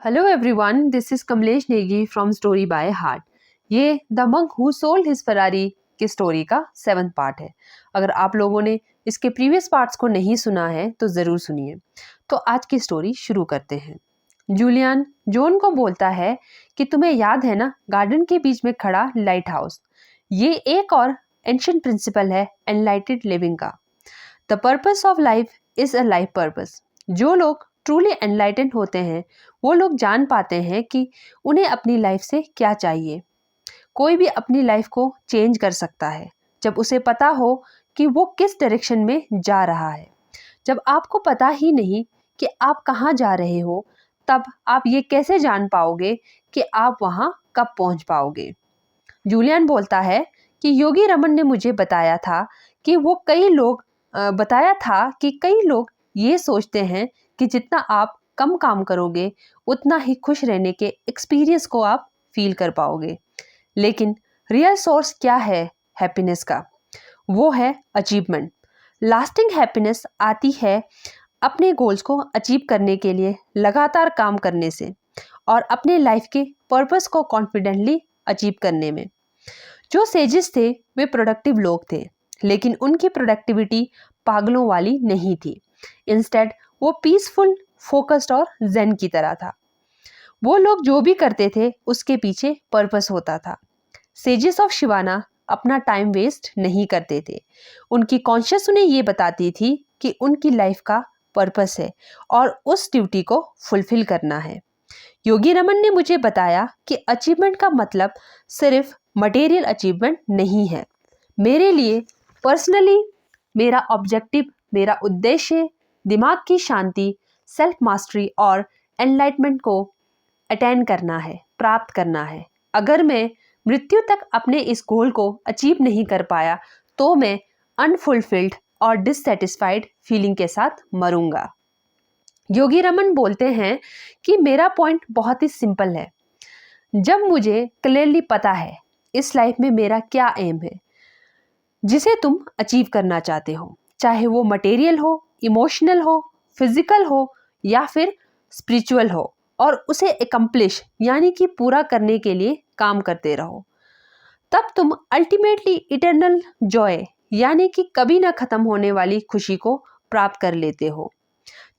Hello everyone, this is Kamlesh Negi from story by heart. ये the monk who sold his Ferrari की story का 7th part है। अगर आप लोगों ने इसके प्रीवियस पार्ट्स को नहीं सुना है तो ज़रूर सुनिए। तो आज की स्टोरी शुरू करते हैं। जूलियन जॉन को बोलता है कि तुम्हें याद है ना, गार्डन के बीच में खड़ा लाइट हाउस। ये एक और एंशिएंट प्रिंसिपल है एनलाइटेड लिविंग का। The purpose of life is a life purpose. जो लोग ट्रूली एनलाइटेंड होते हैं वो लोग जान पाते हैं कि उन्हें अपनी लाइफ से क्या चाहिए। कोई भी अपनी लाइफ को चेंज कर सकता है जब उसे पता हो कि वो किस डायरेक्शन में जा रहा है। जब आपको पता ही नहीं कि आप कहाँ जा रहे हो, तब आप ये कैसे जान पाओगे कि आप वहाँ कब पहुँच पाओगे। जूलियन बोलता है कि योगी रमन ने मुझे बताया था कि कई लोग ये सोचते हैं कि जितना आप कम काम करोगे उतना ही खुश रहने के एक्सपीरियंस को आप फील कर पाओगे। लेकिन रियल सोर्स क्या है हैप्पीनेस का? वो है अचीवमेंट। लास्टिंग हैप्पीनेस आती है अपने गोल्स को अचीव करने के लिए लगातार काम करने से और अपने लाइफ के पर्पस को कॉन्फिडेंटली अचीव करने में। जो सेजेस थे वे प्रोडक्टिव लोग थे, लेकिन उनकी प्रोडक्टिविटी पागलों वाली नहीं थी। इंस्टेड वो पीसफुल, फोकस्ड और जेन की तरह था। वो लोग जो भी करते थे उसके पीछे पर्पस होता था। सेजेस ऑफ शिवाना अपना टाइम वेस्ट नहीं करते थे। उनकी कॉन्शियस उन्हें ये बताती थी कि उनकी लाइफ का पर्पस है और उस ड्यूटी को फुलफिल करना है। योगी रमन ने मुझे बताया कि अचीवमेंट का मतलब सिर्फ मटेरियल अचीवमेंट नहीं है। मेरे लिए पर्सनली मेरा ऑब्जेक्टिव, मेरा उद्देश्य दिमाग की शांति, सेल्फ मास्टरी और एनलाइटमेंट को अटेन करना है, प्राप्त करना है। अगर मैं मृत्यु तक अपने इस गोल को अचीव नहीं कर पाया तो मैं अनफुलफिल्ड और डिससेटिस्फाइड फीलिंग के साथ मरूंगा। योगी रमन बोलते हैं कि मेरा पॉइंट बहुत ही सिंपल है। जब मुझे क्लियरली पता है इस लाइफ में मेरा क्या एम है, जिसे तुम अचीव करना चाहते हो, चाहे वो मटेरियल हो, इमोशनल हो, फिजिकल हो या फिर स्पिरिचुअल हो, और उसे एकम्प्लिश यानी कि पूरा करने के लिए काम करते रहो, तब तुम अल्टीमेटली इटर्नल जॉय यानी कि कभी ना खत्म होने वाली खुशी को प्राप्त कर लेते हो।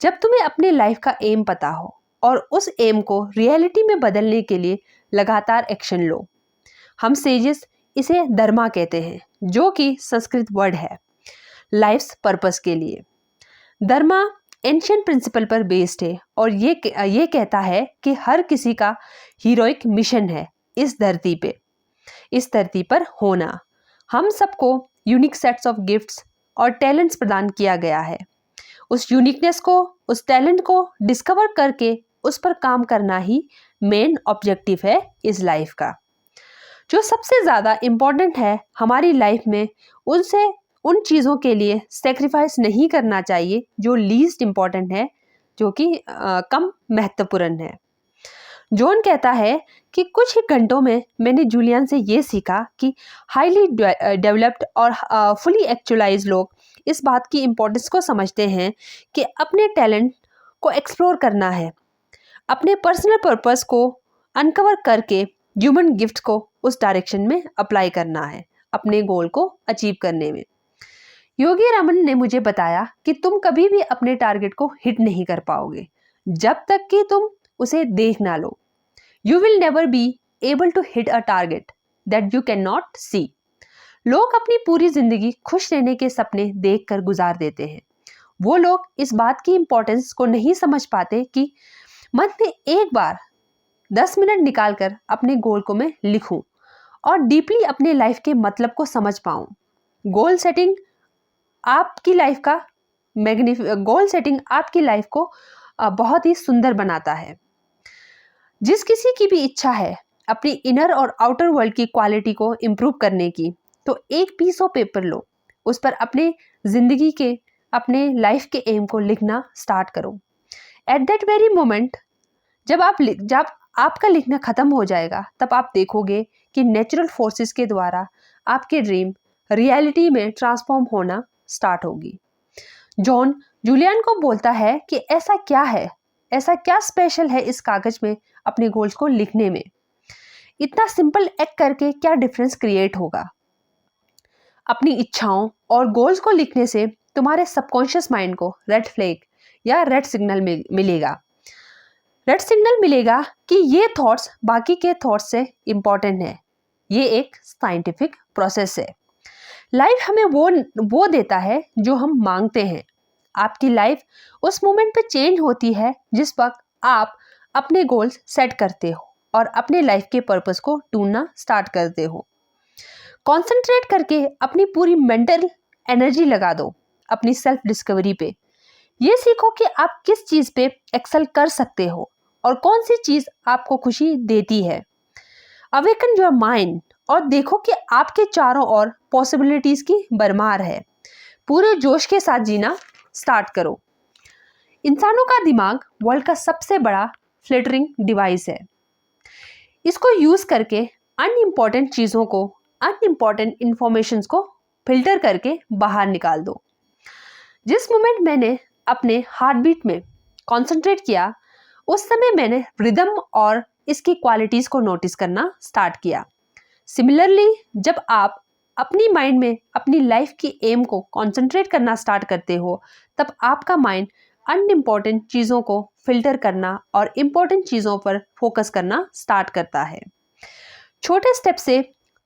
जब तुम्हें अपने लाइफ का एम पता हो और उस एम को रियलिटी में बदलने के लिए लगातार एक्शन लो। हम सेजेस इसे धर्मा कहते हैं, जो कि संस्कृत वर्ड है लाइफ्स पर्पस के लिए। धर्मा एंशिएंट प्रिंसिपल पर बेस्ड है और ये कहता है कि हर किसी का हीरोइक मिशन है इस धरती पर होना। हम सबको यूनिक सेट्स ऑफ गिफ्ट्स और टैलेंट्स प्रदान किया गया है। उस यूनिकनेस को, उस टैलेंट को डिस्कवर करके उस पर काम करना ही मेन ऑब्जेक्टिव है इस लाइफ का। जो सबसे ज़्यादा इम्पॉर्टेंट है हमारी लाइफ में, उन चीज़ों के लिए सेक्रीफाइस नहीं करना चाहिए जो लीस्ट इम्पॉर्टेंट है, जो कि कम महत्वपूर्ण है। जॉन कहता है कि कुछ ही घंटों में मैंने जूलियन से ये सीखा कि हाईली डेवलप्ड और फुली एक्चुअलाइज लोग इस बात की इम्पोर्टेंस को समझते हैं कि अपने टैलेंट को एक्सप्लोर करना है, अपने पर्सनल पर्पस को अनकवर करके ह्यूमन गिफ्ट को उस डायरेक्शन में अप्लाई करना है अपने गोल को अचीव करने में। योगी रमन ने मुझे बताया कि तुम कभी भी अपने टारगेट को हिट नहीं कर पाओगे जब तक कि तुम उसे देख ना लो। You will never be able to hit a target that you cannot see. लोग अपनी पूरी जिंदगी खुश रहने के सपने देखकर गुजार देते हैं। वो लोग इस बात की इम्पोर्टेंस को नहीं समझ पाते कि मंथ में एक बार 10 मिनट निकालकर अपने गोल को मैं लिखूं और डीपली अपने लाइफ के मतलब को समझ पाऊं। गोल सेटिंग आपकी लाइफ को बहुत ही सुंदर बनाता है। जिस किसी की भी इच्छा है अपनी इनर और आउटर वर्ल्ड की क्वालिटी को इम्प्रूव करने की, तो एक पीस ऑफ पेपर लो, उस पर अपने जिंदगी के, अपने लाइफ के एम को लिखना स्टार्ट करो। एट दैट वेरी मोमेंट जब आपका लिखना खत्म हो जाएगा, तब आप देखोगे कि नेचुरल फोर्सेस के द्वारा आपके ड्रीम रियलिटी में ट्रांसफॉर्म होना स्टार्ट होगी। जॉन जूलियन को बोलता है कि ऐसा क्या है ऐसा क्या स्पेशल है इस कागज में अपने गोल्स को लिखने में? इतना सिंपल एक्ट करके क्या डिफरेंस क्रिएट होगा? अपनी इच्छाओं और गोल्स को लिखने से तुम्हारे सबकॉन्शियस माइंड को रेड फ्लैग या रेड सिग्नल मिलेगा। रेड सिग्नल मिलेगा कि ये थॉट्स बाकी के थॉट्स से इंपॉर्टेंट है। ये एक साइंटिफिक प्रोसेस है। लाइफ हमें वो देता है जो हम मांगते हैं। आपकी लाइफ उस मोमेंट पे चेंज होती है जिस वक्त आप अपने गोल्स सेट करते हो और अपने लाइफ के पर्पस को ढूंढना स्टार्ट करते हो। कंसंट्रेट करके अपनी पूरी मेंटल एनर्जी लगा दो अपनी सेल्फ डिस्कवरी पे। ये सीखो कि आप किस चीज़ पे एक्सेल कर सकते हो और कौन सी चीज़ आपको खुशी देती है। अवेकन योर माइंड और देखो कि आपके चारों ओर पॉसिबिलिटीज़ की भरमार है। पूरे जोश के साथ जीना स्टार्ट करो। इंसानों का दिमाग वर्ल्ड का सबसे बड़ा फिल्टरिंग डिवाइस है। इसको यूज़ करके अनइम्पॉर्टेंट चीज़ों को, अनइम्पॉर्टेंट इंफॉर्मेशंस को फिल्टर करके बाहर निकाल दो। जिस मोमेंट मैंने अपने हार्ट बीट में कॉन्सेंट्रेट किया, उस समय मैंने रिदम और इसकी क्वालिटीज़ को नोटिस करना स्टार्ट किया। सिमिलरली जब आप अपनी माइंड में अपनी लाइफ की एम को कॉन्सेंट्रेट करना स्टार्ट करते हो, तब आपका माइंड अनइम्पॉर्टेंट चीज़ों को फिल्टर करना और इम्पॉर्टेंट चीज़ों पर फोकस करना स्टार्ट करता है। छोटे स्टेप से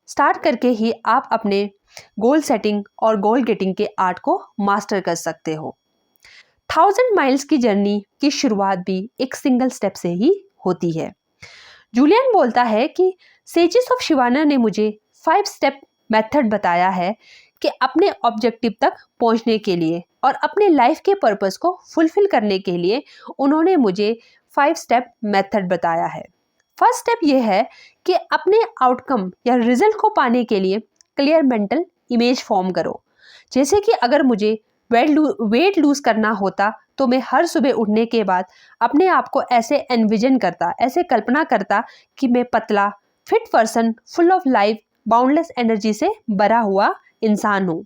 स्टार्ट करके ही आप अपने गोल सेटिंग और गोल गेटिंग के आर्ट को मास्टर कर सकते हो। 1000 माइल्स की जर्नी की शुरुआत भी एक सिंगल स्टेप से ही होती है। जूलियन बोलता है कि सेजेस ऑफ शिवाना ने मुझे 5 स्टेप मेथड बताया है कि अपने ऑब्जेक्टिव तक पहुंचने के लिए और अपने लाइफ के पर्पस को फुलफिल करने के लिए उन्होंने मुझे 5 स्टेप मेथड बताया है। फर्स्ट स्टेप ये है कि अपने आउटकम या रिजल्ट को पाने के लिए क्लियर मेंटल इमेज फॉर्म करो। जैसे कि अगर मुझे वेट लूज करना होता तो मैं हर सुबह उठने के बाद अपने आप को ऐसे एनविजन करता, ऐसे कल्पना करता कि मैं पतला, fit person, full of life, boundless energy से भरा हुआ इंसान हूँ।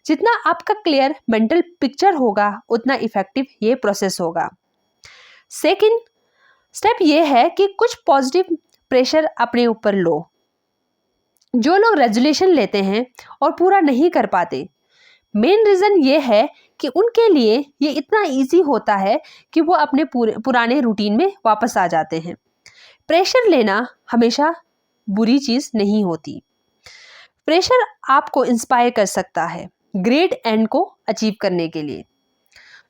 जितना आपका क्लियर मेंटल पिक्चर होगा उतना इफेक्टिव ये प्रोसेस होगा। सेकंड स्टेप ये है कि कुछ पॉजिटिव प्रेशर अपने ऊपर लो। जो लोग रेजोल्यूशन लेते हैं और पूरा नहीं कर पाते, मेन रीज़न ये है कि उनके लिए ये इतना इजी होता है कि वो अपने पुराने रूटीन में वापस आ जाते हैं। प्रेशर लेना हमेशा बुरी चीज़ नहीं होती। प्रेशर आपको इंस्पायर कर सकता है ग्रेट एंड को अचीव करने के लिए।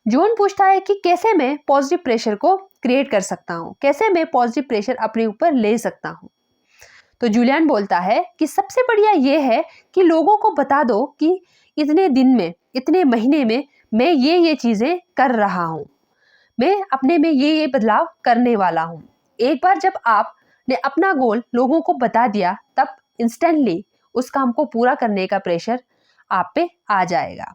जॉन पूछता है कि कैसे मैं पॉजिटिव प्रेशर को क्रिएट कर सकता हूँ, कैसे मैं पॉजिटिव प्रेशर अपने ऊपर ले सकता हूँ। तो जूलियन बोलता है कि सबसे बढ़िया ये है कि लोगों को बता दो कि इतने दिन में, इतने महीने में मैं ये चीज़ें कर रहा हूँ, मैं अपने में ये बदलाव करने वाला हूँ। एक बार जब आपने अपना गोल लोगों को बता दिया, तब इंस्टेंटली उस काम को पूरा करने का प्रेशर आप पे आ जाएगा,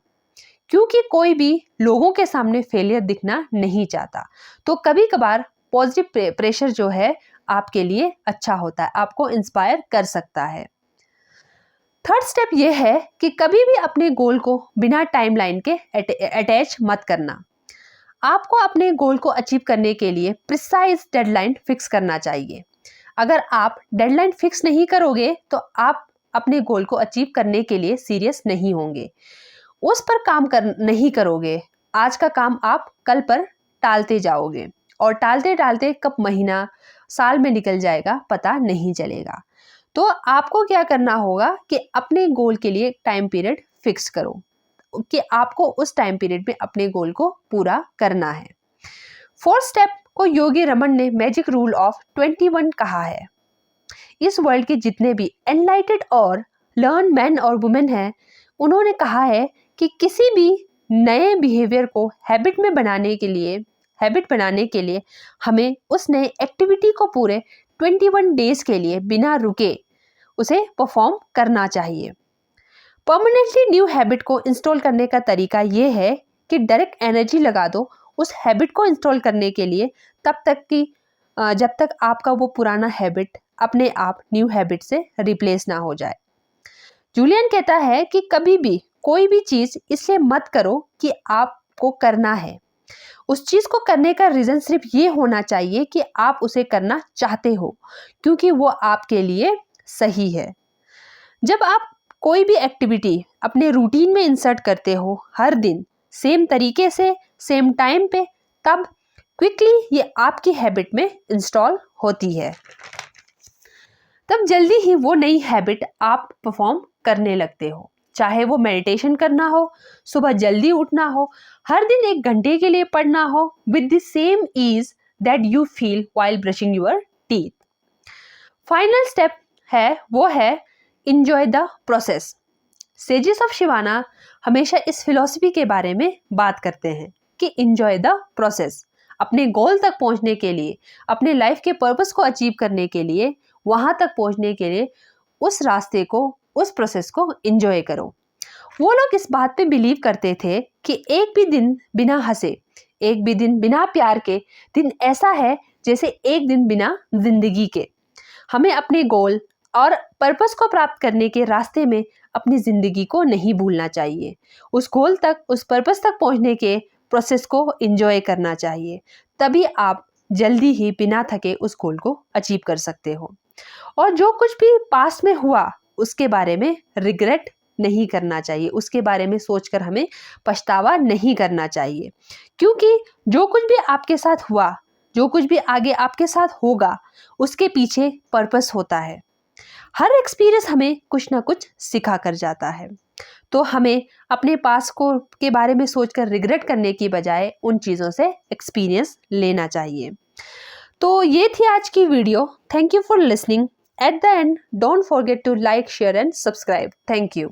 क्योंकि कोई भी लोगों के सामने फेलियर दिखना नहीं चाहता। तो कभी कभार पॉजिटिव प्रेशर जो है आपके लिए अच्छा होता है, आपको इंस्पायर कर सकता है। थर्ड स्टेप ये है कि कभी भी अपने गोल को बिना टाइमलाइन के अटैच मत करना। आपको अपने गोल को अचीव करने के लिए प्रिसाइज डेडलाइन फिक्स करना चाहिए। अगर आप डेडलाइन फिक्स नहीं करोगे तो आप अपने गोल को अचीव करने के लिए सीरियस नहीं होंगे, उस पर काम नहीं करोगे। आज का काम आप कल पर टालते जाओगे और टालते टालते कब महीना, साल में निकल जाएगा पता नहीं चलेगा। तो आपको क्या करना होगा कि अपने गोल के लिए टाइम पीरियड फिक्स करो कि आपको उस टाइम पीरियड में अपने गोल को पूरा करना है। फोर्थ स्टेप को योगी रमन ने मैजिक रूल ऑफ 21 कहा है। इस वर्ल्ड के जितने भी एनलाइटेड और लर्न मैन और वुमेन हैं, उन्होंने कहा है कि किसी भी नए बिहेवियर को हैबिट बनाने के लिए हमें उस नए एक्टिविटी को पूरे 21 डेज के लिए बिना रुके उसे परफॉर्म करना चाहिए। परमानेंटली न्यू हैबिट को इंस्टॉल करने का तरीका ये है कि डायरेक्ट एनर्जी लगा दो उस हैबिट को इंस्टॉल करने के लिए, जब तक आपका वो पुराना हैबिट अपने आप न्यू हैबिट से रिप्लेस ना हो जाए। जूलियन कहता है कि कभी भी कोई भी चीज़ इसलिए मत करो कि आपको करना है, उस चीज़ को करने का रीज़न सिर्फ ये होना चाहिए कि आप उसे करना चाहते हो, क्योंकि वो आपके लिए सही है। जब आप कोई भी एक्टिविटी अपने रूटीन में इंसर्ट करते हो हर दिन सेम तरीके से सेम टाइम पे, तब क्विकली ये आपकी हैबिट में इंस्टॉल होती है। तब जल्दी ही वो नई हैबिट आप परफॉर्म करने लगते हो। चाहे वो मेडिटेशन करना हो, सुबह जल्दी उठना हो, हर दिन 1 घंटे के लिए पढ़ना हो, with the same ease that you feel while brushing your teeth. Final step वो है enjoy the process. Sages of Shivana हमेशा इस फिलॉसफी के बारे में बात करते हैं कि enjoy द प्रोसेस। अपने गोल तक पहुंचने के लिए, अपने लाइफ के पर्पस को अचीव करने के लिए, वहां तक पहुंचने के लिए उस रास्ते को, उस प्रोसेस को एंजॉय करो। वो लोग इस बात पे बिलीव करते थे कि एक भी दिन बिना हंसे, एक भी दिन बिना प्यार के दिन ऐसा है जैसे एक दिन बिना जिंदगी के। हमें अपने गोल और पर्पस को प्राप्त करने के रास्ते में अपनी जिंदगी को नहीं भूलना चाहिए। उस गोल तक, उस पर्पस तक पहुंचने के प्रोसेस को एंजॉय करना चाहिए। तभी आप जल्दी ही बिना थके उस गोल को अचीव कर सकते हो। और जो कुछ भी पास्ट में हुआ उसके बारे में रिग्रेट नहीं करना चाहिए, उसके बारे में सोचकर हमें पछतावा नहीं करना चाहिए, क्योंकि जो कुछ भी आपके साथ हुआ, जो कुछ भी आगे आपके साथ होगा, उसके पीछे पर्पस होता है। हर एक्सपीरियंस हमें कुछ ना कुछ सिखा कर जाता है। तो हमें अपने पास्ट को के बारे में सोचकर रिग्रेट करने की बजाय उन चीज़ों से एक्सपीरियंस लेना चाहिए। तो ये थी आज की video. Thank you for listening. At the end, don't forget to like, share and subscribe. Thank you.